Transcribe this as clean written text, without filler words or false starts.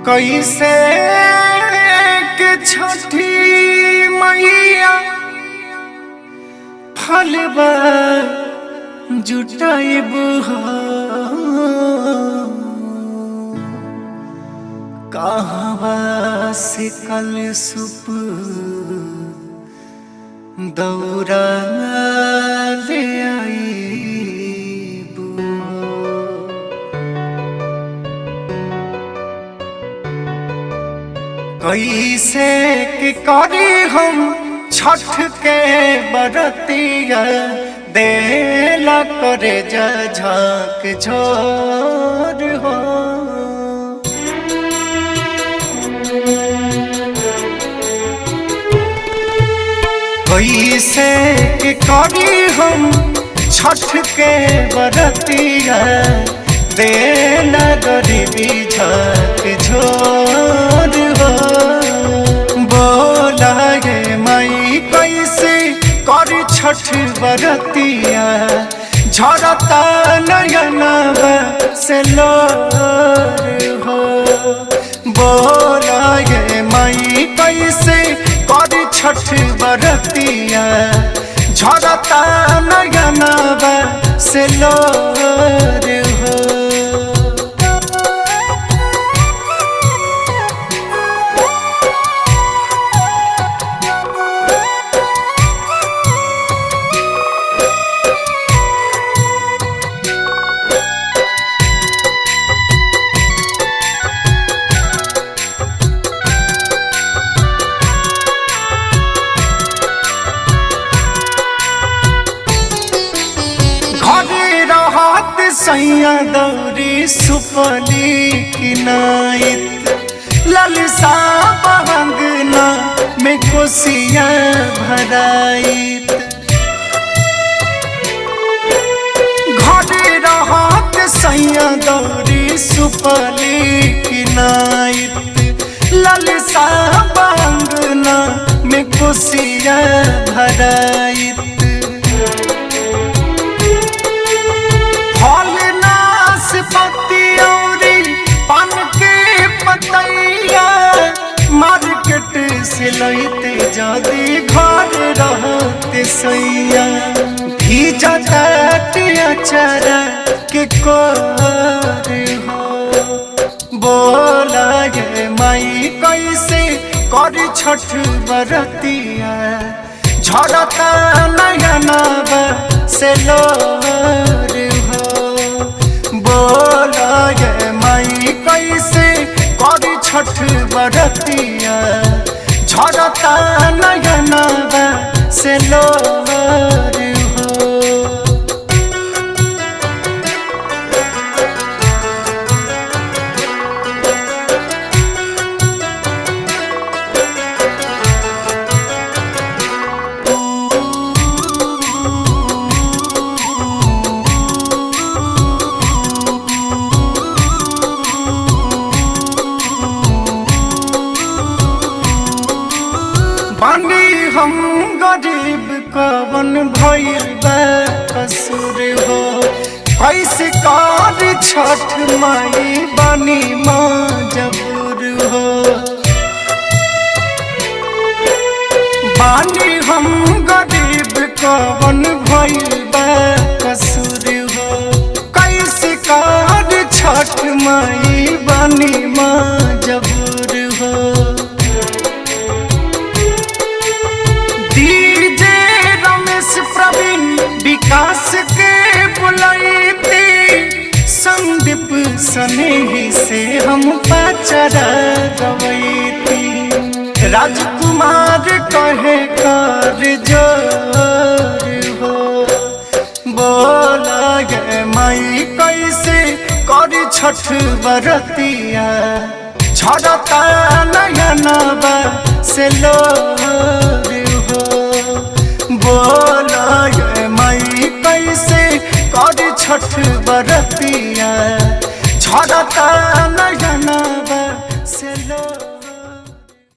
कैसे के छठी मैया फलबा जुटाइबू कहवा से कल सुप दौरा ले आईबू। कैसे के करी हम छठ के बरतिया देला करे जा झाँक झोर हो। कैसे के करी हम छठ के बरतिया देला गरीबी झाँक झोर हो। बोला ये माई कैसे कर छठ बरतिया झरता नयनवा से लोर हो। बोला ये माई कैसे कर छठ बरतिया झरता नयनवा से लोर हो। सैया दौरी सुपली किनाइत ललसा बहंगना में कोसिया भराइत। घरे रहत सैया दौरी सुपली किनाइत ललसा बहंगना में कोसिया भराइत। पान के पतैया मार्केट से लैते जदी घर रहते सैया भीजता अचारा के कोर हो। बोला ये माई कैसे कर छठ बरतिया झरता नयनवा से लोर हो। बोला ये माई कैसे कर छठ बरतिया झरता नयनवा से लोर हो। बानी हम गरीब कवन भइल बा कसूर हो। कैसे कर छठ माई बानी मजबूर हो। बानी हम गरीब कवन भइल बा कसूर हो। कैसे कर छठ माई बानी मजबूर हो। विकास के बुलाइते संदीप सनेही से हम पचरा गवैती। राजकुमार कहे कर जोर हो। बोला ये माई कैसे कर छठ बरतिया झरता नयनवा से लोर हो। बोला ये माई कैसे कर छठ बरतिया झरता नयनवा